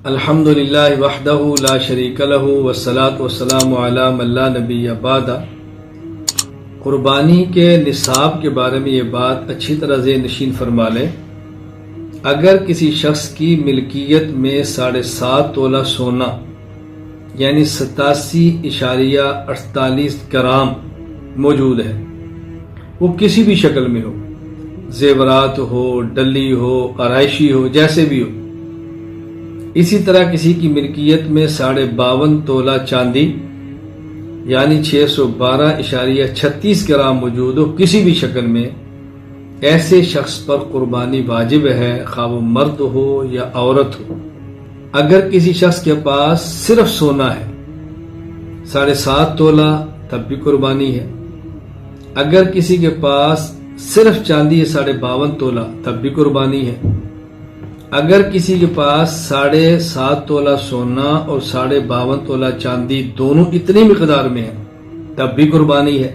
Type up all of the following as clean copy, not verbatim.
الحمدللہ وحدہ لا شریک لہ والصلاۃ والسلام علی من لا نبی بعد۔ قربانی کے نصاب کے بارے میں یہ بات اچھی طرح ذہن نشین فرما لیں۔ اگر کسی شخص کی ملکیت میں 7.5 تولہ سونا یعنی 87.48 گرام موجود ہے، وہ کسی بھی شکل میں ہو، زیورات ہو، ڈلی ہو، آرائشی ہو، جیسے بھی ہو۔ اسی طرح کسی کی ملکیت میں 52.5 تولہ چاندی یعنی 612.36 گرام موجود ہو کسی بھی شکل میں، ایسے شخص پر قربانی واجب ہے، خواہ وہ مرد ہو یا عورت ہو۔ اگر کسی شخص کے پاس صرف سونا ہے 7.5 تولہ تب بھی قربانی ہے۔ اگر کسی کے پاس صرف چاندی ہے 52.5 تولہ تب بھی قربانی ہے۔ اگر کسی کے پاس 7.5 تولہ سونا اور 52.5 تولہ چاندی دونوں اتنی مقدار میں ہیں تب بھی قربانی ہے۔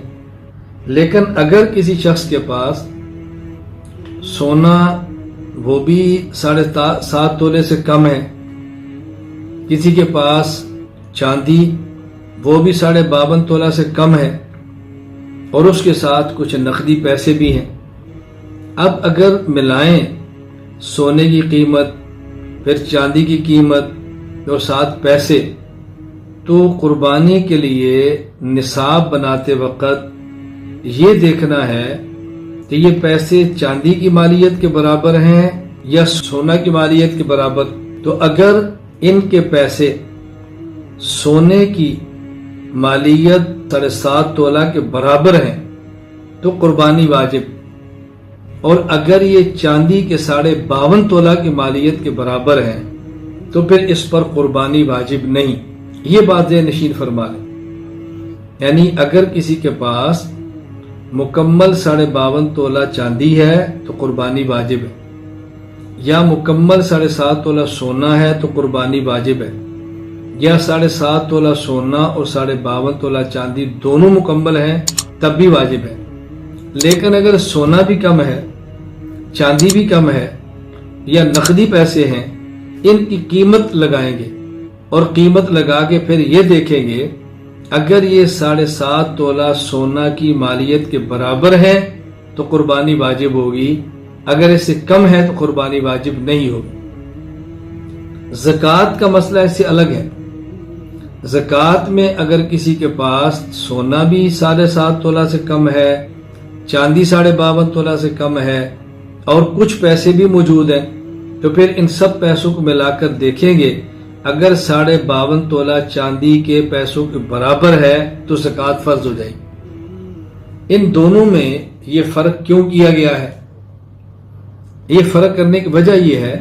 لیکن اگر کسی شخص کے پاس سونا وہ بھی 7.5 تولے سے کم ہے، کسی کے پاس چاندی وہ بھی 52.5 تولہ سے کم ہے اور اس کے ساتھ کچھ نقدی پیسے بھی ہیں، اب اگر ملائیں سونے کی قیمت پھر چاندی کی قیمت اور ساتھ پیسے، تو قربانی کے لیے نصاب بناتے وقت یہ دیکھنا ہے کہ یہ پیسے چاندی کی مالیت کے برابر ہیں یا سونا کی مالیت کے برابر۔ تو اگر ان کے پیسے سونے کی مالیت 7.5 تولہ کے برابر ہیں تو قربانی واجب، اور اگر یہ چاندی کے 52.5 تولہ کی مالیت کے برابر ہیں تو پھر اس پر قربانی واجب نہیں۔ یہ بات ذہن نشین فرما لیں، یعنی اگر کسی کے پاس مکمل 52.5 تولہ چاندی ہے تو قربانی واجب ہے، یا مکمل 7.5 تولہ سونا ہے تو قربانی واجب ہے، یا 7.5 تولہ سونا اور 52.5 تولہ چاندی دونوں مکمل ہیں تب بھی واجب ہے۔ لیکن اگر سونا بھی کم ہے، چاندی بھی کم ہے یا نقدی پیسے ہیں، ان کی قیمت لگائیں گے اور قیمت لگا کے پھر یہ دیکھیں گے اگر یہ 7.5 تولہ سونا کی مالیت کے برابر ہے تو قربانی واجب ہوگی، اگر اس سے کم ہے تو قربانی واجب نہیں ہوگی۔ زکوٰۃ کا مسئلہ اس سے الگ ہے۔ زکوٰۃ میں اگر کسی کے پاس سونا بھی 7.5 تولہ سے کم ہے، چاندی 52.5 تولہ سے کم ہے اور کچھ پیسے بھی موجود ہیں، تو پھر ان سب پیسوں کو ملا کر دیکھیں گے اگر 52.5 تولہ چاندی کے پیسوں کے برابر ہے تو زکوٰۃ فرض ہو جائے گی۔ ان دونوں میں یہ فرق کیوں کیا گیا ہے؟ یہ فرق کرنے کی وجہ یہ ہے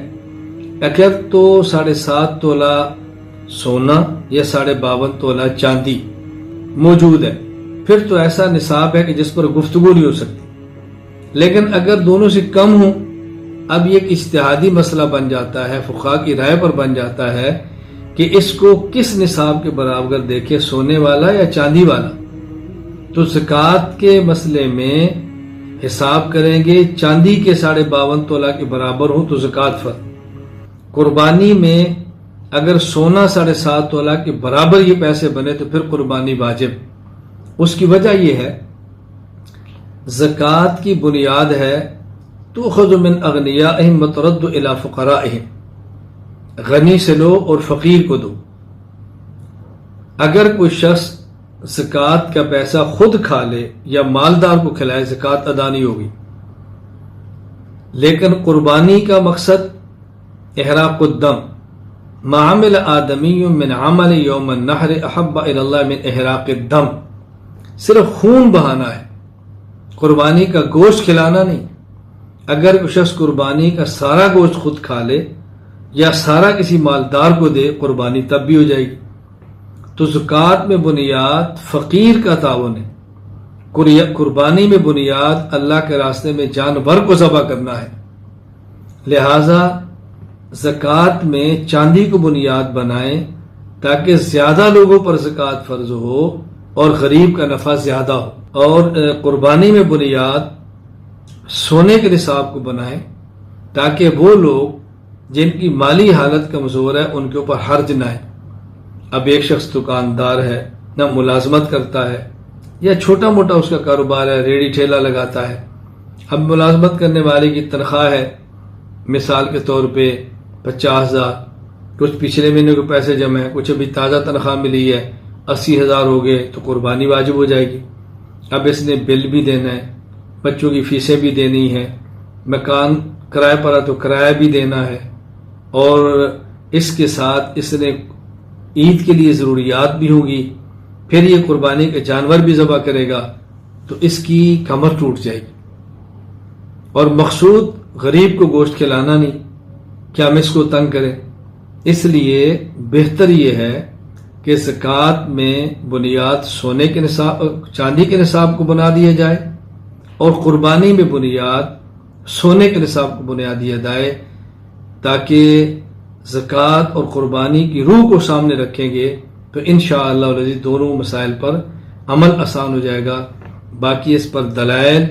اگر تو 7.5 تولہ سونا یا 52.5 تولہ چاندی موجود ہے پھر تو ایسا نصاب ہے کہ جس پر گفتگو نہیں ہو سکتی۔ لیکن اگر دونوں سے کم ہوں، اب یہ ایک اجتہادی مسئلہ بن جاتا ہے، فقہا کی رائے پر بن جاتا ہے کہ اس کو کس نصاب کے برابر دیکھے، سونے والا یا چاندی والا۔ تو زکوٰۃ کے مسئلے میں حساب کریں گے چاندی کے 52.5 تولہ کے برابر ہو تو زکوٰۃ فرض۔ قربانی میں اگر سونا 7.5 تولہ کے برابر یہ پیسے بنے تو پھر قربانی واجب۔ اس کی وجہ یہ ہے زکوٰۃ کی بنیاد ہے تؤخذ من اغنیائہم وترد الی فقرائہم، غنی سے لو اور فقیر کو دو۔ اگر کوئی شخص زکوٰۃ کا پیسہ خود کھا لے یا مالدار کو کھلائے زکوٰۃ ادا نہیں ہوگی۔ لیکن قربانی کا مقصد احراق الدم، ما عمل آدمی من عمل یوم النحر احب الی اللہ من احراق الدم، صرف خون بہانا ہے، قربانی کا گوشت کھلانا نہیں۔ اگر کوئی شخص قربانی کا سارا گوشت خود کھا لے یا سارا کسی مالدار کو دے قربانی تب بھی ہو جائے گی۔ تو زکوٰۃ میں بنیاد فقیر کا تعاون ہے، قربانی میں بنیاد اللہ کے راستے میں جانور کو ذبح کرنا ہے۔ لہذا زکوٰۃ میں چاندی کو بنیاد بنائیں تاکہ زیادہ لوگوں پر زکوٰۃ فرض ہو اور غریب کا نفع زیادہ ہو، اور قربانی میں بنیاد سونے کے نصاب کو بنائیں تاکہ وہ لوگ جن کی مالی حالت کمزور ہے ان کے اوپر حرج نہ ہے۔ اب ایک شخص دکاندار ہے، نہ ملازمت کرتا ہے، یا چھوٹا موٹا اس کا کاروبار ہے، ریڑھی ٹھیلا لگاتا ہے۔ اب ملازمت کرنے والے کی تنخواہ ہے مثال کے طور پہ 50,000، کچھ پچھلے مہینے کے پیسے جمع ہیں، کچھ ابھی تازہ تنخواہ ملی ہے 80,000 ہو گئے، تو قربانی واجب ہو جائے گی۔ اب اس نے بل بھی دینا ہے، بچوں کی فیسیں بھی دینی ہے، مکان کرائے پر ہے تو کرایہ بھی دینا ہے، اور اس کے ساتھ اس نے عید کے لیے ضروریات بھی ہوں گی، پھر یہ قربانی کے جانور بھی ذبح کرے گا، تو اس کی کمر ٹوٹ جائے گی۔ اور مقصود غریب کو گوشت کھلانا نہیں کہ ہم اس کو تنگ کریں، اس لیے بہتر یہ ہے کہ زکوٰۃ میں بنیاد سونے کے نصاب، چاندی کے نصاب کو بنا دیا جائے، اور قربانی میں بنیاد سونے کے نصاب کو بنا دیا جائے، تاکہ زکوٰۃ اور قربانی کی روح کو سامنے رکھیں گے تو انشاءاللہ العزیز دونوں مسائل پر عمل آسان ہو جائے گا۔ باقی اس پر دلائل،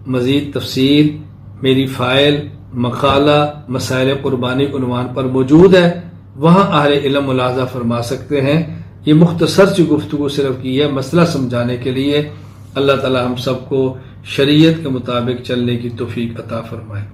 مزید تفصیل میری فائل، مقالہ مسائل قربانی عنوان پر موجود ہے، وہاں اہل علم ملاحظہ فرما سکتے ہیں۔ یہ مختصر سی گفتگو صرف کی ہے مسئلہ سمجھانے کے لیے۔ اللہ تعالی ہم سب کو شریعت کے مطابق چلنے کی توفیق عطا فرمائے۔